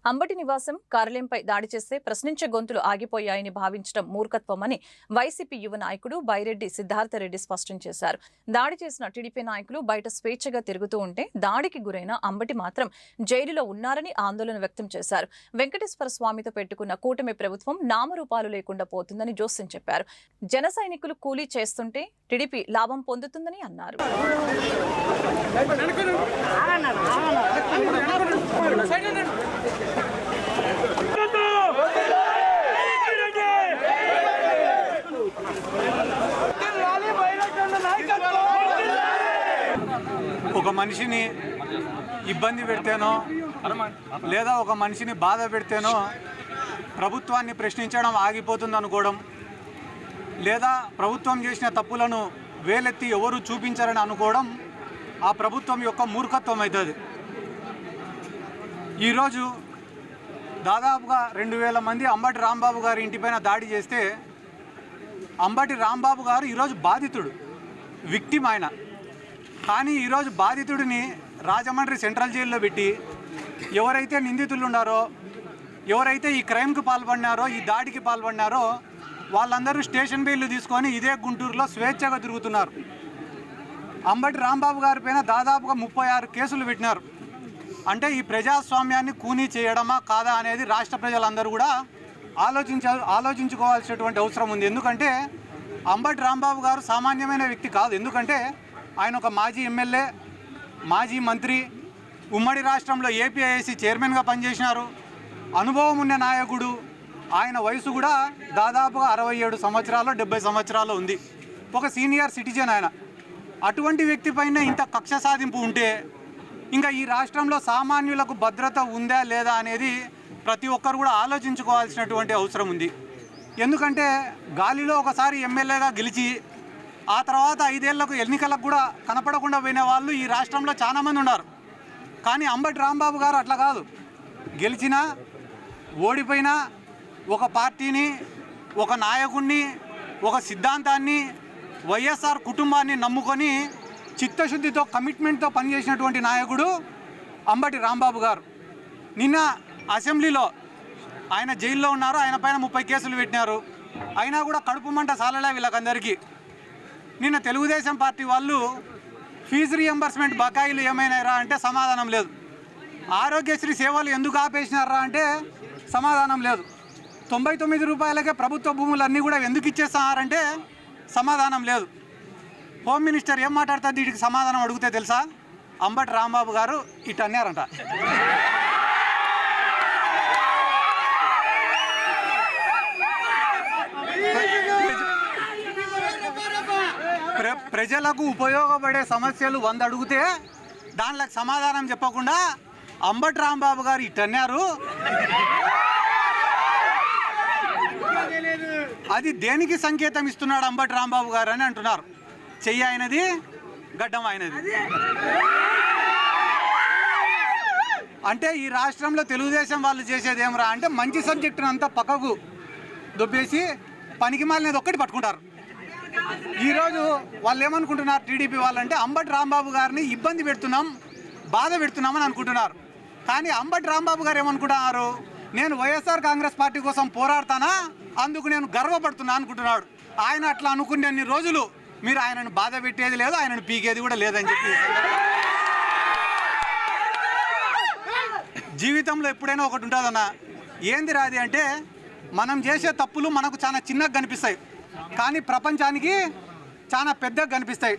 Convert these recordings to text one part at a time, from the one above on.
అంబటి నివాసం కార్యాలయంపై దాడి చేస్తే ప్రశ్నించే గొంతులు ఆగిపోయాయని భావించడం మూర్ఖత్వమని వైసీపీ యువ నాయకుడు బైరెడ్డి సిద్ధార్థరెడ్డి స్పష్టం చేశారు. దాడి చేసిన టీడీపీ నాయకులు బయట స్వేచ్ఛగా తిరుగుతూ ఉంటే దాడికి గురైన అంబటి మాత్రం జైలులో ఉన్నారని ఆందోళన వ్యక్తం చేశారు. వెంకటేశ్వర స్వామితో పెట్టుకున్న కూటమి ప్రభుత్వం నామరూపాలు లేకుండా పోతుందని జోస్యం చెప్పారు. జన సైనికులు కూలీ చేస్తుంటే టీడీపీ లాభం పొందుతుందని అన్నారు. ఒక మనిషిని ఇబ్బంది పెడితేనో లేదా ఒక మనిషిని బాధ పెడితేనో ప్రభుత్వాన్ని ప్రశ్నించడం ఆగిపోతుంది అనుకోవడం, లేదా ప్రభుత్వం చేసిన తప్పులను వేలెత్తి ఎవరు చూపించారని అనుకోవడం ఆ ప్రభుత్వం యొక్క మూర్ఖత్వం అవుతుంది. ఈరోజు దాదాపుగా 2000 మంది అంబటి రాంబాబు గారి ఇంటిపైన దాడి చేస్తే అంబటి రాంబాబు గారు ఈరోజు బాధితుడు, విక్టిమ్ ఆయన. కానీ ఈరోజు బాధితుడిని రాజమండ్రి సెంట్రల్ జైల్లో పెట్టి ఎవరైతే నిందితులు ఉన్నారో, ఎవరైతే ఈ క్రైమ్కి పాల్పడినారో, ఈ దాడికి పాల్పడినారో వాళ్ళందరూ స్టేషన్ బెయిల్ తీసుకొని ఇదే గుంటూరులో స్వేచ్ఛగా తిరుగుతున్నారు. అంబటి రాంబాబు గారి పైన దాదాపుగా 36 కేసులు పెట్టినారు. అంటే ఈ ప్రజాస్వామ్యాన్ని కూనీ చేయడమా కాదా అనేది రాష్ట్ర ప్రజలందరూ కూడా ఆలోచించుకోవాల్సినటువంటి అవసరం ఉంది. ఎందుకంటే అంబటి రాంబాబు గారు సామాన్యమైన వ్యక్తి కాదు. ఎందుకంటే ఆయన ఒక మాజీ ఎమ్మెల్యే, మాజీ మంత్రి, ఉమ్మడి రాష్ట్రంలో ఏపీఐఏసీ చైర్మన్గా పనిచేసినారు, అనుభవం ఉన్న నాయకుడు. ఆయన వయసు కూడా దాదాపుగా 67 సంవత్సరాలు 70 సంవత్సరాలు ఉంది. ఒక సీనియర్ సిటిజన్ ఆయన. అటువంటి వ్యక్తి పైన ఇంత కక్ష సాధింపు ఉంటే ఇంకా ఈ రాష్ట్రంలో సామాన్యులకు భద్రత ఉందా లేదా అనేది ప్రతి ఒక్కరు కూడా ఆలోచించుకోవాల్సినటువంటి అవసరం ఉంది. ఎందుకంటే గాలిలో ఒకసారి ఎమ్మెల్యేగా గెలిచి ఆ తర్వాత 5 ఏళ్లకు ఎన్నికలకు కూడా కనపడకుండా పోయిన వాళ్ళు ఈ రాష్ట్రంలో చాలామంది ఉన్నారు. కానీ అంబటి రాంబాబు గారు అట్లా కాదు. గెలిచినా ఓడిపోయినా ఒక పార్టీని, ఒక నాయకుడిని, ఒక సిద్ధాంతాన్ని, వైఎస్ఆర్ కుటుంబాన్ని నమ్ముకొని చిత్తశుద్ధితో, కమిట్మెంట్తో పనిచేసినటువంటి నాయకుడు అంబటి రాంబాబు గారు. నిన్న అసెంబ్లీలో ఆయన జైల్లో ఉన్నారు, ఆయన పైన 30 కేసులు పెట్టినారు. అయినా కూడా కడుపు మంట సాలలే వీళ్ళకందరికీ. నిన్న తెలుగుదేశం పార్టీ వాళ్ళు ఫీజు రియంబర్స్మెంట్ బకాయిలు ఏమైనారా అంటే సమాధానం లేదు. ఆరోగ్యశ్రీ సేవలు ఎందుకు ఆపేసినారా అంటే సమాధానం లేదు. 99 రూపాయలకే ప్రభుత్వ భూములన్నీ కూడా ఎందుకు ఇచ్చేస్తున్నారంటే సమాధానం లేదు. హోమ్ మినిస్టర్ ఏం మాట్లాడుతుంది వీటికి సమాధానం అడిగితే తెలుసా? అంబటి రాంబాబు గారు ఇటు అన్నారంట. ప్రజలకు ఉపయోగపడే సమస్యలు 100 అడిగితే దానిలకు సమాధానం చెప్పకుండా అంబటి రాంబాబు గారు ఇటు అన్నారు. అది దేనికి సంకేతం ఇస్తున్నాడు అంబటి రాంబాబు గారు అని అంటున్నారు. చెయ్యి అయినది, గడ్డం అయినది. అంటే ఈ రాష్ట్రంలో తెలుగుదేశం వాళ్ళు చేసేది ఏమరా అంటే మంచి సబ్జెక్టును అంతా పక్కకు దొబ్బేసి పనికి మాలినది ఒక్కటి పట్టుకుంటారు. ఈరోజు వాళ్ళు ఏమనుకుంటున్నారు, టీడీపీ వాళ్ళంటే అంబటి రాంబాబు గారిని ఇబ్బంది పెడుతున్నాం, బాధ పెడుతున్నామని అనుకుంటున్నారు. కానీ అంబటి రాంబాబు గారు ఏమనుకుంటున్నారు, నేను వైఎస్ఆర్ కాంగ్రెస్ పార్టీ కోసం పోరాడతానా, అందుకు నేను గర్వపడుతున్నా అనుకుంటున్నాడు. ఆయన అట్లా అనుకునే రోజులు మీరు ఆయనను బాధ పెట్టేది లేదు, ఆయనను పీకేది కూడా లేదని చెప్పి జీవితంలో ఎప్పుడైనా ఒకటి ఉంటుందన్న. ఏంది రాది అంటే మనం చేసే తప్పులు మనకు చాలా చిన్నగా కనిపిస్తాయి, కానీ ప్రపంచానికి చాలా పెద్దగా కనిపిస్తాయి.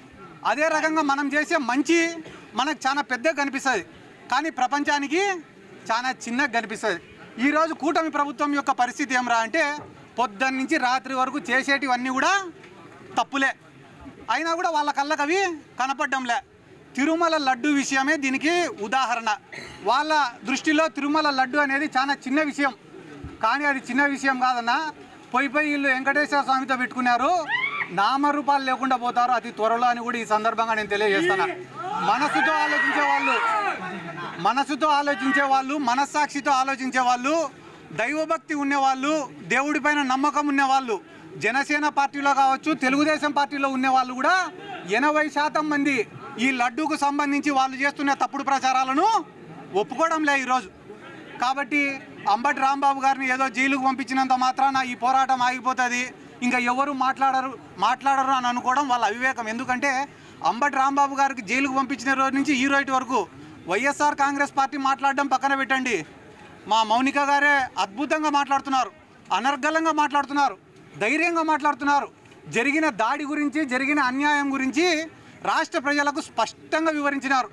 అదే రకంగా మనం చేసే మంచి మనకు చాలా పెద్దగా కనిపిస్తుంది, కానీ ప్రపంచానికి చాలా చిన్నగా కనిపిస్తుంది. ఈరోజు కూటమి ప్రభుత్వం యొక్క పరిస్థితి ఏమరా అంటే పొద్దున్న నుంచి రాత్రి వరకు చేసేటివన్నీ కూడా తప్పులే, అయినా కూడా వాళ్ళ కళ్ళకు అవి కనపడ్డంలే. తిరుమల లడ్డు విషయమే దీనికి ఉదాహరణ. వాళ్ళ దృష్టిలో తిరుమల లడ్డు అనేది చాలా చిన్న విషయం, కానీ అది చిన్న విషయం కాదన్నా. పోయి వీళ్ళు వెంకటేశ్వర స్వామితో పెట్టుకున్నారు, నామరూపాలు లేకుండా పోతారు అతి త్వరలో అని కూడా ఈ సందర్భంగా నేను తెలియజేస్తున్నా. మనసుతో ఆలోచించే వాళ్ళు, మనస్సాక్షితో ఆలోచించే వాళ్ళు, దైవభక్తి ఉన్నవాళ్ళు, దేవుడిపైన నమ్మకం ఉన్నవాళ్ళు, జనసేన పార్టీలో కావచ్చు, తెలుగుదేశం పార్టీలో ఉన్నవాళ్ళు కూడా 80% మంది ఈ లడ్డూకు సంబంధించి వాళ్ళు చేస్తున్న తప్పుడు ప్రచారాలను ఒప్పుకోవడం లే. ఈరోజు కాబట్టి అంబటి రాంబాబు గారిని ఏదో జైలుకు పంపించినంత మాత్రాన ఈ పోరాటం ఆగిపోతుంది, ఇంకా ఎవరు మాట్లాడరు అని అనుకోవడం వాళ్ళ అవివేకం. ఎందుకంటే అంబటి రాంబాబు గారికి జైలుకు పంపించిన రోజు నుంచి ఈ రోజు వరకు వైఎస్ఆర్ కాంగ్రెస్ పార్టీ మాట్లాడడం పక్కన పెట్టండి, మా మౌనిక గారే అద్భుతంగా మాట్లాడుతున్నారు, అనర్గళంగా మాట్లాడుతున్నారు, ధైర్యంగా మాట్లాడుతున్నారు. జరిగిన దాడి గురించి, జరిగిన అన్యాయం గురించి రాష్ట్ర ప్రజలకు స్పష్టంగా వివరించినారు.